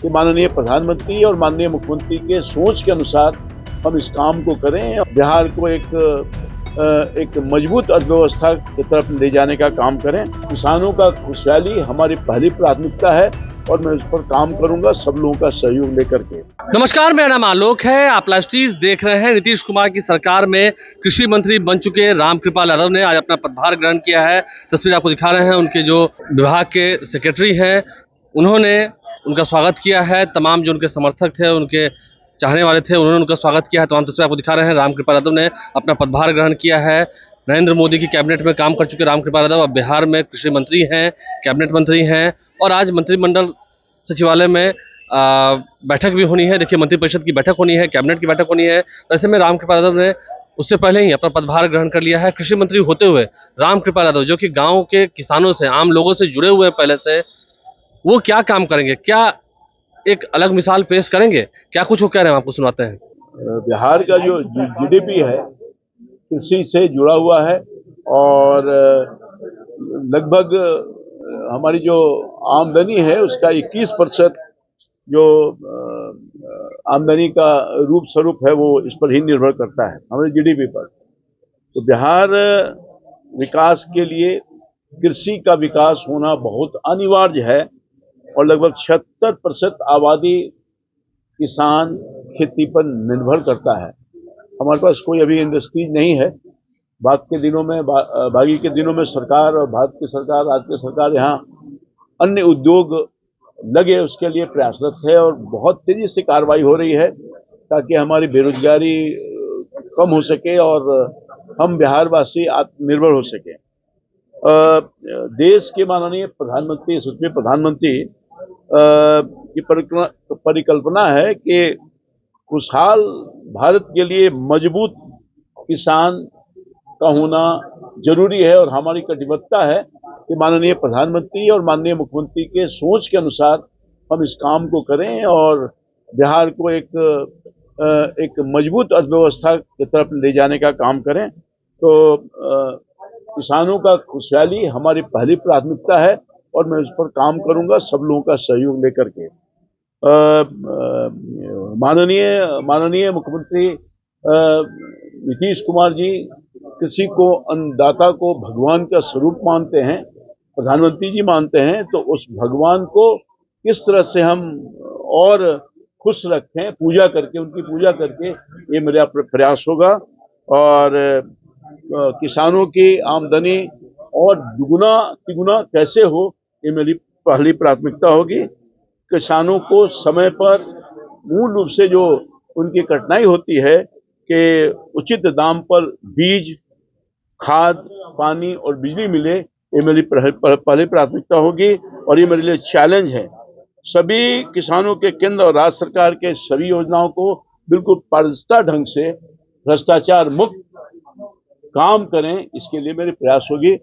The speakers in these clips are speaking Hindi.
कि माननीय प्रधानमंत्री और माननीय मुख्यमंत्री के सोच के अनुसार हम इस काम को करें, बिहार को एक मजबूत अर्थव्यवस्था की तरफ ले जाने का काम करें। किसानों का खुशहाली हमारी पहली प्राथमिकता है और मैं उस पर काम करूंगा सब लोगों का सहयोग लेकर के। नमस्कार, मेरा नाम आलोक है। आप लाइव टीवी देख रहे हैं। नीतीश कुमार की सरकार में कृषि मंत्री बन चुके रामकृपाल यादव ने आज अपना पदभार ग्रहण किया है। तस्वीर आपको दिखा रहे हैं। उनके जो विभाग के सेक्रेटरी हैं उन्होंने उनका स्वागत किया है। तमाम जो उनके समर्थक थे, उनके चाहने वाले थे, उन्होंने उनका स्वागत किया है। तमाम तस्वीर आपको दिखा रहे हैं। रामकृपाल यादव ने अपना पदभार ग्रहण किया है। नरेंद्र मोदी की कैबिनेट में काम कर चुके रामकृपाल यादव अब बिहार में कृषि मंत्री हैं, कैबिनेट मंत्री हैं और आज मंत्रिमंडल सचिवालय में बैठक भी होनी है। देखिए, मंत्रिपरिषद की बैठक होनी है, कैबिनेट की बैठक होनी है। वैसे में रामकृपाल यादव ने उससे पहले ही अपना पदभार ग्रहण कर लिया है। कृषि मंत्री होते हुए रामकृपाल यादव, जो कि गांव के किसानों से, आम लोगों से जुड़े हुए हैं पहले से, वो क्या काम करेंगे, क्या एक अलग मिसाल पेश करेंगे, क्या कुछ वो कह रहे हैं, आपको सुनाते हैं। बिहार का जो जीडीपी है कृषि से जुड़ा हुआ है और लगभग हमारी जो आमदनी है उसका 21% जो आमदनी का रूप स्वरूप है वो इस पर ही निर्भर करता है, हमारे जीडीपी पर। तो बिहार विकास के लिए कृषि का विकास होना बहुत अनिवार्य है और लगभग 76% आबादी किसान खेती पर निर्भर करता है। हमारे पास कोई अभी इंडस्ट्रीज नहीं है। बागी के दिनों में सरकार और भारत की सरकार, राज्य की सरकार यहाँ अन्य उद्योग लगे उसके लिए प्रयासरत है और बहुत तेजी से कार्रवाई हो रही है ताकि हमारी बेरोजगारी कम हो सके और हम बिहारवासी आत्मनिर्भर हो सके। देश के माननीय प्रधानमंत्री, यशस्वी प्रधानमंत्री की परिकल्पना है कि खुशहाल भारत के लिए मजबूत किसान का होना जरूरी है और हमारी कटिबद्धता है कि माननीय प्रधानमंत्री और माननीय मुख्यमंत्री के सोच के अनुसार हम इस काम को करें और बिहार को एक मजबूत अर्थव्यवस्था की तरफ ले जाने का काम करें। तो किसानों का खुशहाली हमारी पहली प्राथमिकता है और मैं उस पर काम करूंगा सब लोगों का सहयोग लेकर के। माननीय मुख्यमंत्री नीतीश कुमार जी किसी को अन्नदाता को भगवान का स्वरूप मानते हैं, प्रधानमंत्री जी मानते हैं, तो उस भगवान को किस तरह से हम और खुश रखें, पूजा करके, उनकी पूजा करके, ये मेरा प्रयास होगा और किसानों की आमदनी और दुगुना तिगुना कैसे हो ये मेरी पहली प्राथमिकता होगी। किसानों को समय पर मूल रूप से जो उनकी कठिनाई होती है कि उचित दाम पर बीज, खाद, पानी और बिजली मिले, ये मेरी पहली प्राथमिकता होगी और ये मेरे लिए चैलेंज है। सभी किसानों के केंद्र और राज्य सरकार के सभी योजनाओं को बिल्कुल पारदर्शिता ढंग से भ्रष्टाचार मुक्त काम करें, इसके लिए मेरी प्रयास होगी।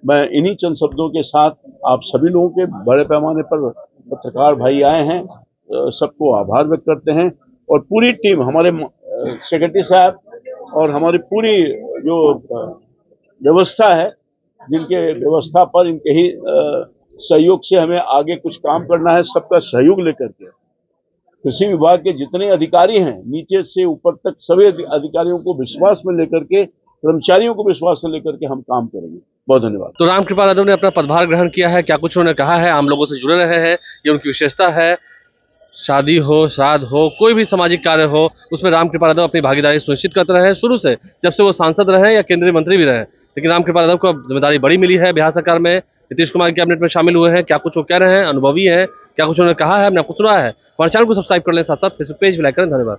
मैं इन्हीं चंद शब्दों के साथ आप सभी लोगों के बड़े पैमाने पर पत्रकार भाई आए हैं, सबको आभार व्यक्त करते हैं और पूरी टीम, हमारे सेक्रेटरी साहब और हमारी पूरी जो व्यवस्था है, जिनके व्यवस्था पर इनके ही सहयोग से हमें आगे कुछ काम करना है, सबका सहयोग लेकर के कृषि विभाग के जितने अधिकारी हैं नीचे से ऊपर तक सभी अधिकारियों को विश्वास में लेकर के, कर्मचारियों को विश्वास में लेकर के हम काम करेंगे। बहुत धन्यवाद। तो रामकृपाल यादव ने अपना पदभार ग्रहण किया है। क्या कुछ उन्होंने कहा है, आम लोगों से जुड़े रहे हैं, ये उनकी विशेषता है। शादी हो, श्राद्ध हो, कोई भी सामाजिक कार्य हो, उसमें रामकृपाल यादव अपनी भागीदारी सुनिश्चित करते रहे शुरू से, जब से वो सांसद रहे या केंद्रीय मंत्री भी रहे। लेकिन रामकृपाल यादव को अब जिम्मेदारी बड़ी मिली है बिहार सरकार में, नीतीश कुमार की कैबिनेट में शामिल हुए हैं। क्या कुछ वो कह रहे हैं, अनुभवी हैं, क्या कुछ उन्होंने कहा है, हमने आपको सुना है। हमारे चैनल को सब्सक्राइब कर लें, साथ साथ फेसबुक पेज भी लाइक करें। धन्यवाद।